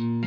Shalom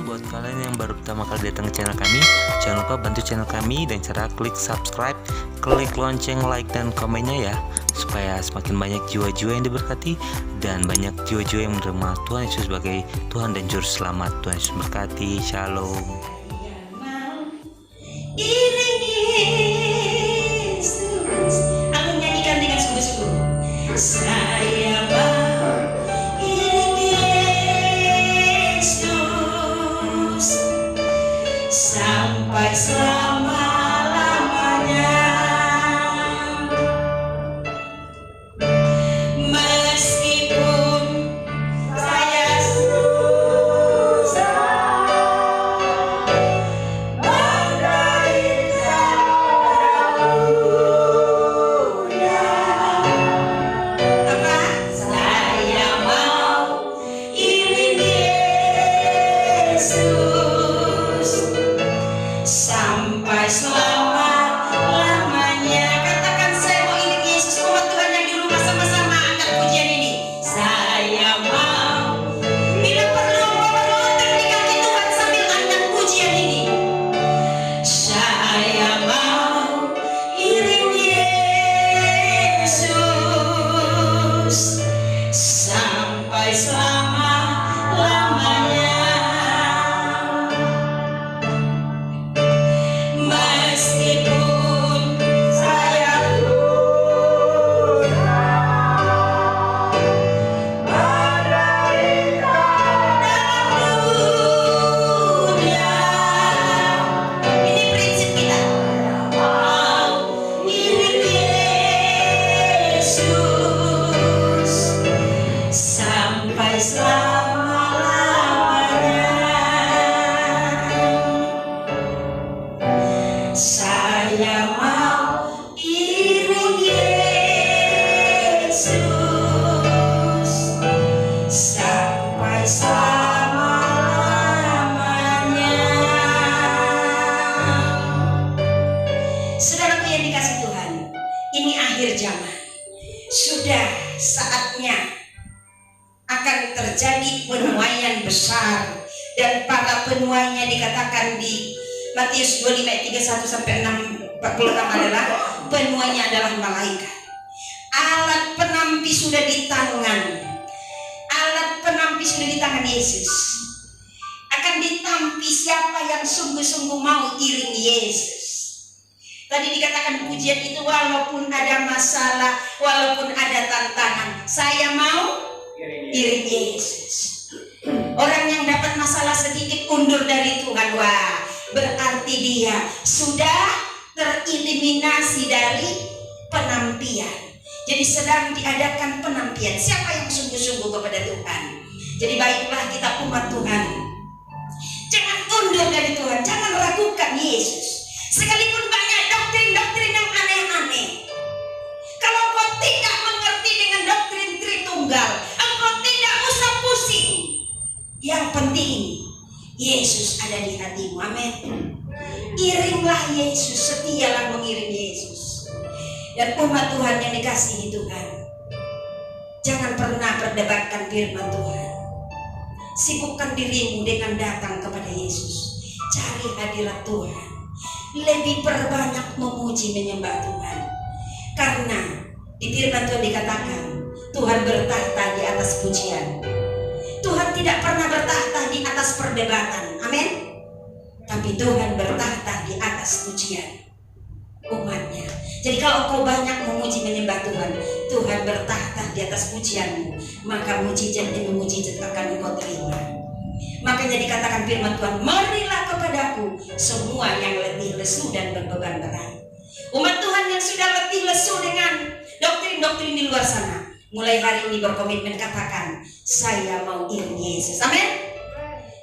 buat kalian yang baru pertama kali datang ke channel kami. Jangan lupa bantu channel kami dan cara klik subscribe, klik lonceng, like, dan komennya ya, supaya semakin banyak jiwa-jiwa yang diberkati dan banyak jiwa-jiwa yang menerima Tuhan Yesus sebagai Tuhan dan Juru Selamat. Tuhan Yesus berkati. Shalom. Aku nyanyikan dengan sungguh-sungguh. Saya mau iring Yesus sampai selama-lamanya. Meskipun saya susah menderita dahulunya, apa? Saya mau iring Yesus sampai selama-lamanya. Katakan, saya mau iring Yesus. Umat Tuhan yang di rumah sama-sama angkat pujian ini. Saya mau. Bila perlu berlutut di kaki Tuhan sambil angkat pujian ini. Saya mau iring Yesus sampai selama-lamanya. Meskipun saya menderita dalam dunia. Ini prinsip kita. Mau iring Yesus sampai selama-lamanya. Saya mau iring Yesus sampai selama-lamanya. Saudaraku yang dikasih Tuhan, ini akhir zaman. Sudah saatnya akan terjadi penuaian besar, dan para penuainya dikatakan di Matius 25 ayat 31 sampai 46 adalah penuainya adalah malaikat. Alat penampi sudah di tangan. Alat penampi sudah di tangan Yesus. Akan ditampi siapa yang sungguh-sungguh mau iring Yesus. Tadi dikatakan pujian itu, walaupun ada masalah, walaupun ada tantangan, saya mau iring Yesus. Orang yang dapat masalah sedikit undur dari Tuhan, wah, berarti dia sudah tereliminasi dari penampian. Jadi sedang diadakan penampian. Siapa yang sungguh-sungguh kepada Tuhan? Jadi baiklah kita umat Tuhan, jangan undur dari Tuhan, jangan ragukan Yesus. Sekalipun banyak doktrin-doktrin yang aneh-aneh, kalau kau tidak mengerti dengan doktrin Tritunggal, engkau tidak usah pusing. Yang penting Yesus ada di hatimu. Amin. Iringlah Yesus, setialah mengiring Yesus. Dan umat Tuhan yang dikasihi Tuhan, jangan pernah perdebatkan firman Tuhan. Sibukkan dirimu dengan datang kepada Yesus. Cari hadirat Tuhan. Lebih perbanyak memuji menyembah Tuhan. Karena di firman Tuhan dikatakan, Tuhan bertahta di atas pujian. Tuhan tidak pernah bertahta di atas perdebatan. Amin. Tapi Tuhan bertahta di atas pujian umatnya. Jadi kalau kau banyak memuji menyembah Tuhan, Tuhan bertahta di atas pujianmu, maka mujizat demi mujizat akan engkau terima. Makanya dikatakan firman Tuhan, marilah kepadaku semua yang letih lesu dan berbeban berat. Umat Tuhan yang sudah letih lesu dengan doktrin-doktrin di luar sana, mulai hari ini berkomitmen, katakan, saya mau iring Yesus. Amin.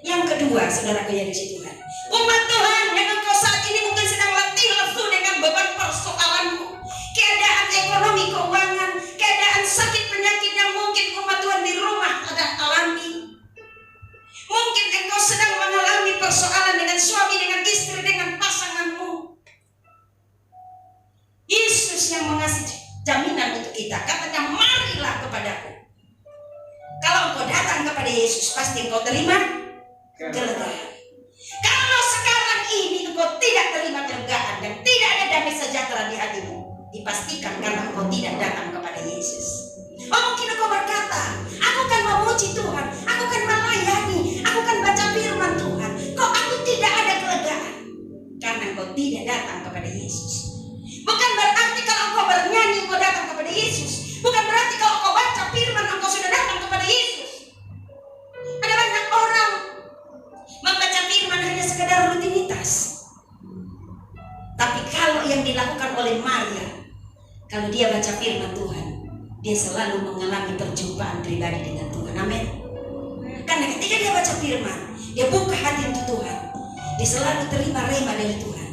Yang kedua, saudaraku yang dikasihi Tuhan, umat Tuhan yang engkau saat ini mungkin sedang letih lesu dengan beban persoalanmu, keadaan ekonomi, keuangan, keadaan sakit penyakit yang mungkin umat Tuhan di rumah ada alami. kepada Yesus, pasti engkau terima kelegaan. Kalau sekarang ini engkau tidak terima kelegaan dan tidak ada damai sejahtera di hatimu, dipastikan karena engkau tidak datang kepada Yesus. Oh, mungkin engkau berkata, aku kan memuji Tuhan, aku kan melayani, aku kan baca firman Tuhan, kok aku tidak ada kelegaan? Karena engkau tidak datang kepada Yesus. Bukan berarti kalau engkau bernyanyi engkau datang kepada Yesus. Bukan berarti kalau engkau baca firman engkau sudah datang kepada Yesus. Ada banyak orang membaca firman hanya sekedar rutinitas. Tapi kalau yang dilakukan oleh Maria, kalau dia baca firman Tuhan, dia selalu mengalami perjumpaan pribadi dengan Tuhan. Amin. Karena ketika dia baca firman, dia buka hati untuk Tuhan, dia selalu terima rema dari Tuhan.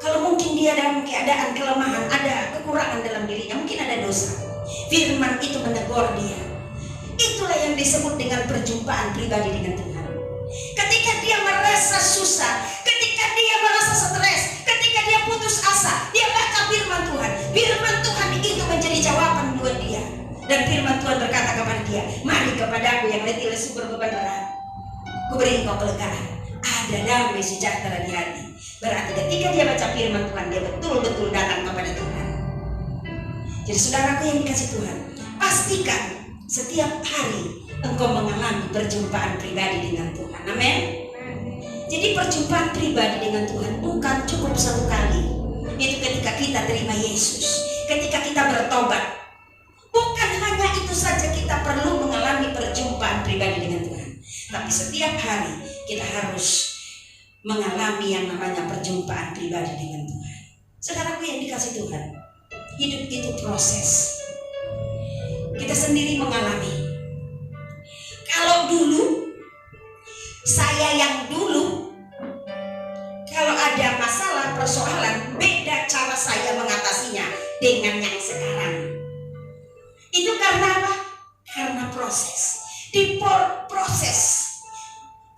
Kalau mungkin dia dalam keadaan kelemahan, ada kekurangan dalam dirinya, mungkin ada dosa, firman itu menegur dia. Itulah yang disebut dengan perjumpaan pribadi dengan Tuhan. Ketika dia merasa susah, ketika dia merasa stres, ketika dia putus asa, dia baca firman Tuhan. Firman Tuhan itu menjadi jawaban buat dia. Dan firman Tuhan berkata kepada dia, mari kepadaku yang letih lesu berbeban berat, kuberi engkau kelegaan. Ada damai sejahtera di hati. Berarti ketika dia baca firman Tuhan, dia betul-betul datang kepada Tuhan. Jadi saudaraku yang dikasih Tuhan, pastikan setiap hari engkau mengalami perjumpaan pribadi dengan Tuhan. Amin. Jadi perjumpaan pribadi dengan Tuhan bukan cukup satu kali. Itu ketika kita terima Yesus, ketika kita bertobat. Bukan hanya itu saja kita perlu mengalami perjumpaan pribadi dengan Tuhan, tapi setiap hari kita harus mengalami yang namanya perjumpaan pribadi dengan Tuhan. Saudaraku yang dikasih Tuhan, hidup itu proses. Kita sendiri mengalami. Kalau dulu, saya yang dulu, kalau ada masalah, persoalan, beda cara saya mengatasinya dengan yang sekarang. Itu karena apa? Karena proses. Di proses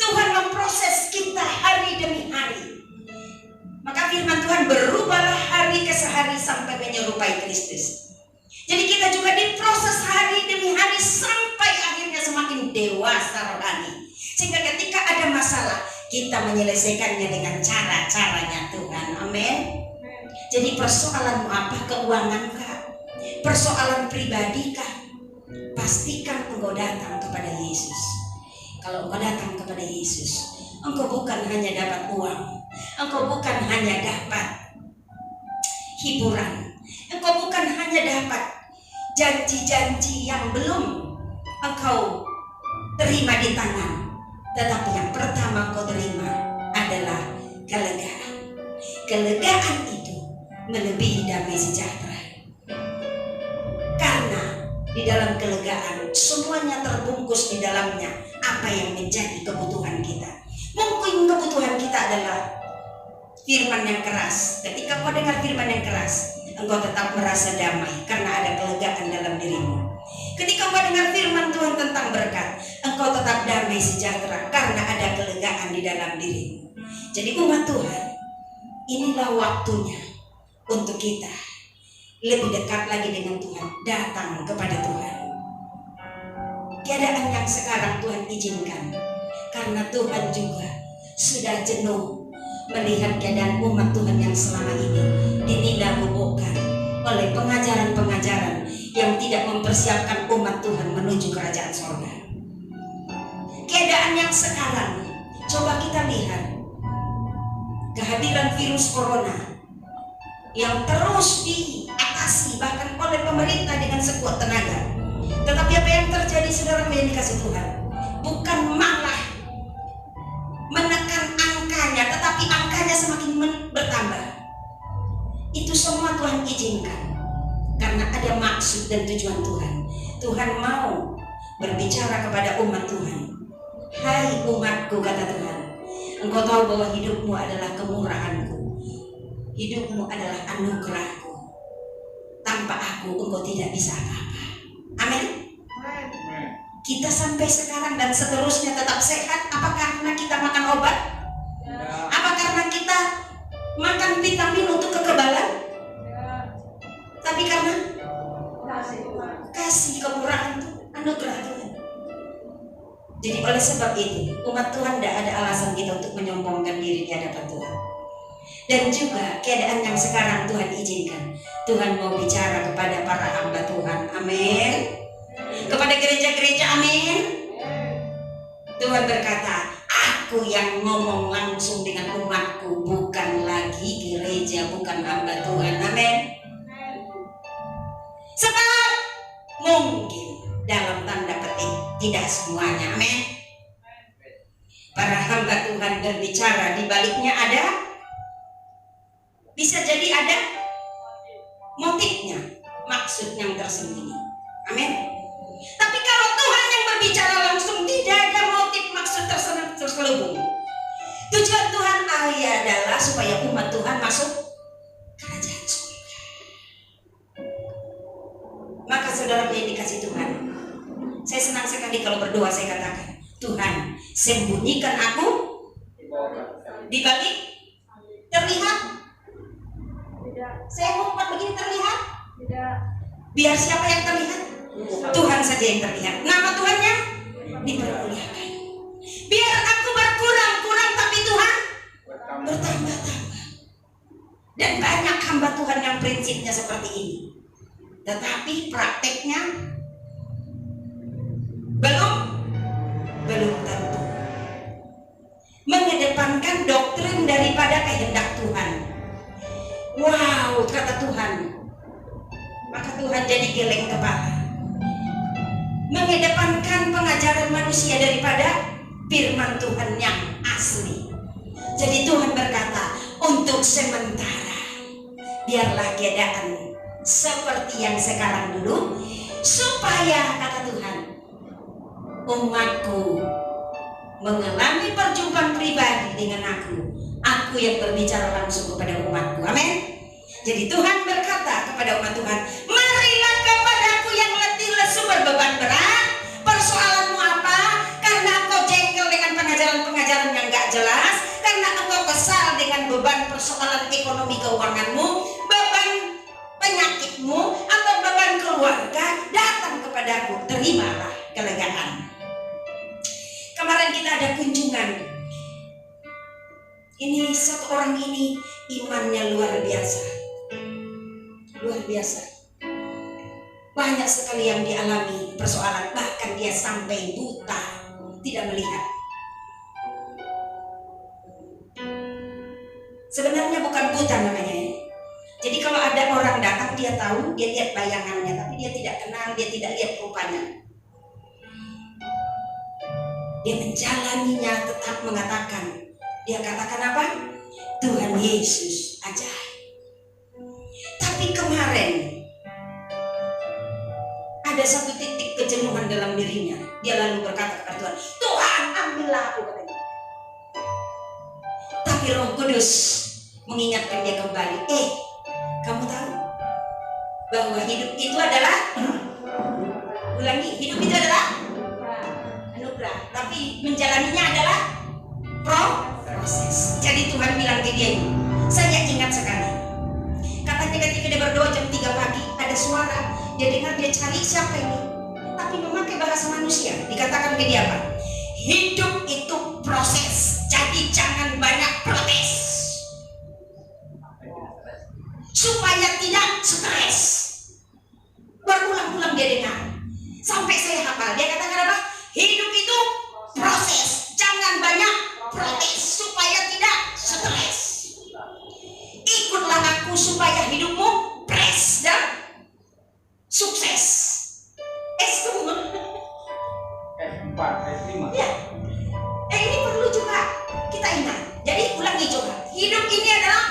Tuhan memproses kita hari demi hari. Maka firman Tuhan, berubahlah hari ke hari sampai menyerupai Kristus. Jadi kita juga diproses hari demi hari sampai akhirnya semakin dewasa rohani. Sehingga ketika ada masalah, kita menyelesaikannya dengan cara-caranya Tuhan. Amin. Jadi persoalanmu apa? Keuangan kah? Persoalan pribadi kah? Pastikan engkau datang kepada Yesus. Kalau engkau datang kepada Yesus, engkau bukan hanya dapat uang, engkau bukan hanya dapat hiburan, engkau bukan hanya dapat janji-janji yang belum engkau terima di tangan, tetapi yang pertama engkau terima adalah kelegaan. Kelegaan itu melebihi damai sejahtera. Karena di dalam kelegaan semuanya terbungkus di dalamnya apa yang menjadi kebutuhan kita. Mungkin kebutuhan kita adalah firman yang keras. Ketika kau dengar firman yang keras, engkau tetap merasa damai karena ada kelegaan dalam dirimu. Ketika kau dengar firman Tuhan tentang berkat, engkau tetap damai sejahtera karena ada kelegaan di dalam dirimu. Jadi umat Tuhan, inilah waktunya untuk kita lebih dekat lagi dengan Tuhan, datang kepada Tuhan. Keadaan yang sekarang Tuhan izinkan karena Tuhan juga sudah jenuh melihat keadaan umat Tuhan yang selama ini dinidabubukan oleh pengajaran-pengajaran yang tidak mempersiapkan umat Tuhan menuju kerajaan surga. Keadaan yang sekarang, coba kita lihat kehadiran virus corona yang terus diatasi bahkan oleh pemerintah dengan sekuat tenaga. Tetapi apa yang terjadi, saudara yang dikasih Tuhan, bukan malah menekan angkanya, tetapi angkanya semakin bertambah. Itu semua Tuhan izinkan karena ada maksud dan tujuan Tuhan. Tuhan mau berbicara kepada umat Tuhan. Hai umatku, kata Tuhan, engkau tahu bahwa hidupmu adalah kemurahanku. Hidupmu adalah anugerahku. Tanpa aku engkau tidak bisa apa-apa. Amin. Kita sampai sekarang dan seterusnya tetap sehat. Apa karena kita makan obat? Apa karena kita makan vitamin untuk kekebalan? Tapi karena kasih, kemurahan, anugerah Tuhan. Jadi oleh sebab itu umat Tuhan tidak ada alasan kita untuk menyombongkan diri di hadapan Tuhan. Dan juga keadaan yang sekarang Tuhan izinkan, Tuhan mau bicara kepada para hamba Tuhan, amin. Kepada gereja-gereja, amin. Tuhan berkata, aku yang ngomong langsung dengan umatku, bukan lagi gereja, bukan hamba Tuhan, amin. Sebab mungkin dalam tanda petik tidak semuanya, amin. Para hamba Tuhan berbicara, di baliknya ada, bisa jadi ada motifnya, maksud yang tersembunyi, amin. Tapi kalau Tuhan yang berbicara langsung, tidak ada motif maksud terselubung. Tujuan Tuhan adalah supaya umat Tuhan masuk kerajaan surga. Maka saudara yang dikasih Tuhan, saya senang sekali kalau berdoa saya katakan, Tuhan sembunyikan aku di balik terlihat. Saya mau begini terlihat? Tidak. Biar siapa yang terlihat? Tuhan saja yang terlihat. Nama Tuhannya dipermuliakan. Biar aku berkurang-kurang tapi Tuhan bertambah-tambah. Dan banyak hamba Tuhan yang prinsipnya seperti ini. Tetapi prakteknya belum tentu. Mengedepankan doktrin daripada kehendak Tuhan. Wow, kata Tuhan. Maka Tuhan jadi geleng kepala. Mengedepankan pengajaran manusia daripada firman Tuhan yang asli. Jadi Tuhan berkata, untuk sementara biarlah keadaan seperti yang sekarang dulu, supaya kata Tuhan, umatku mengalami perjumpaan pribadi dengan aku yang berbicara langsung kepada umatku, amin. Jadi Tuhan berkata kepada umat Tuhan, marilah kepadaku yang letih lesu berbeban berat. Persoalanmu apa? Karena engkau jengkel dengan pengajaran-pengajaran yang gak jelas, karena engkau kesal dengan beban persoalan ekonomi keuanganmu, beban penyakitmu, atau beban keluarga, datang kepadaku, terimalah kelegaan. Kemarin kita ada kunjungan. Ini satu orang ini imannya luar biasa. Luar biasa. Banyak sekali yang dialami persoalan, bahkan dia sampai buta, tidak melihat. Sebenarnya bukan buta namanya ya. Jadi kalau ada orang datang, dia tahu, dia lihat bayangannya, tapi dia tidak kenal, dia tidak lihat rupanya. Dia menjalaninya, tetap mengatakan, dia katakan apa? Tuhan Yesus ajaib. Tapi kemarin ada satu titik kejenuhan dalam dirinya. Dia lalu berkata kepada Tuhan, Tuhan ambillah aku, katanya. Tapi Roh Kudus mengingatkan dia kembali, kamu tahu bahwa hidup itu adalah, ulangi, hidup itu adalah anugerah, tapi menjalaninya adalah proses. Jadi Tuhan bilang ke dia, saya ingat sekali, katanya ketika dia berdoa jam 3 pagi, ada suara, dia dengar, dia cari siapa ini, tapi memakai bahasa manusia. Dikatakan ke dia apa? Hidup itu proses, jadi jangan banyak protes, supaya tidak stres. Berulang-ulang dia dengar, sampai saya hafal. Dia katakan apa? Hidup itu proses, jangan banyak protes, supaya tidak stres. Ikutlah aku supaya hidupmu pres dan sukses. S4, S5. Ya. Ini perlu juga kita ingat. Jadi ulangi coba. Hidup ini adalah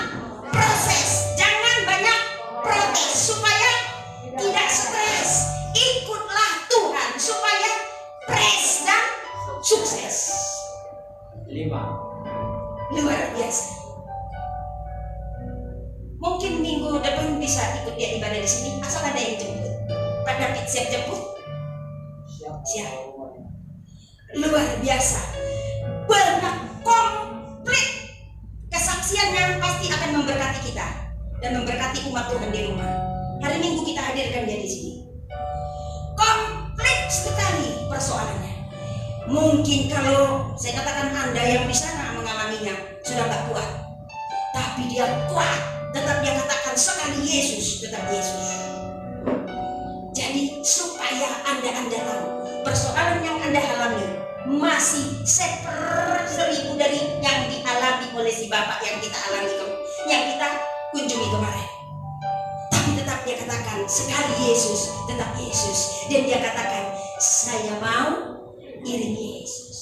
proses, jangan banyak protes, supaya tidak stres. Ikutlah Tuhan supaya pres dan sukses. 5. Luar biasa. Mungkin minggu depan bisa ikut dia ibadah di sini, asal ada yang jemput. Pak David siap jemput? Siap. Luar biasa. Banyak komplit kesaksiannya, pasti akan memberkati kita dan memberkati umat Tuhan di rumah. Hari Minggu kita hadirkan dia di sini. Komplit sekali persoalannya. Mungkin kalau saya katakan Anda yang di sana mengalaminya sudah tak kuat, tapi dia kuat. Tetap dia katakan sekali Yesus, tetap Yesus. Jadi supaya Anda tahu persoalan yang Anda alami masih 1000 dari yang dialami oleh si Bapak yang kita alami, yang kita kunjungi kemarin. Tapi tetap dia katakan sekali Yesus, tetap Yesus. Dan dia katakan saya mau iring Yesus.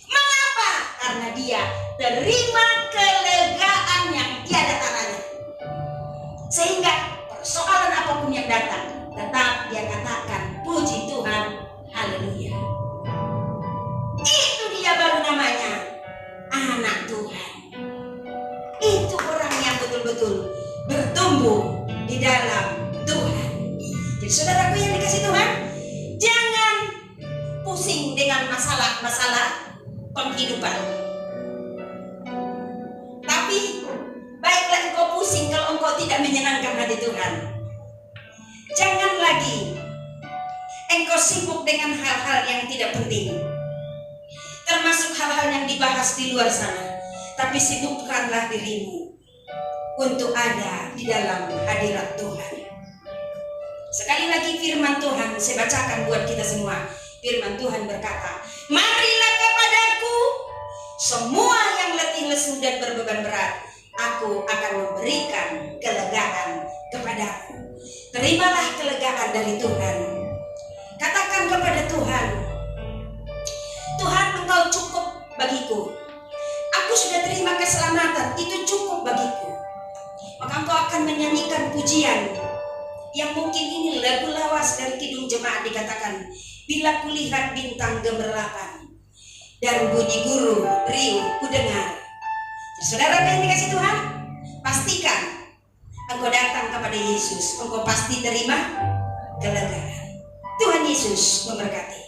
Mengapa? Karena dia terima kelegaan yang tiada taranya. Sehingga persoalan apapun yang datang, tetap dia katakan puji Tuhan, haleluya. Itu dia baru namanya anak Tuhan. Itu orang yang betul-betul bertumbuh di dalam Tuhan. Jadi saudaraku yang dikasih Tuhan, jangan pusing dengan masalah-masalah penghidupan. Tapi baiklah engkau pusing kalau engkau tidak menyenangkan hati Tuhan. Jangan lagi engkau sibuk dengan hal-hal yang tidak penting, termasuk hal-hal yang dibahas di luar sana. Tapi sibukkanlah dirimu untuk ada di dalam hadirat Tuhan. Sekali lagi firman Tuhan saya bacakan buat kita semua. Firman Tuhan berkata, marilah kepadaku semua yang letih lesu dan berbeban berat, aku akan memberikan kelegaan kepadamu. Terimalah kelegaan dari Tuhan. Katakan kepada Tuhan, Tuhan engkau cukup bagiku. Aku sudah terima keselamatan, itu cukup bagiku. Maka engkau akan menyanyikan pujian yang mungkin ini lagu lawas dari Kidung Jemaat, dikatakan, bila kulihat bintang gemerlapan dan bunyi guru riuh kudengar. Saudara yang dikasih Tuhan, pastikan engkau datang kepada Yesus, engkau pasti terima kelegaan. Tuhan Yesus memberkati.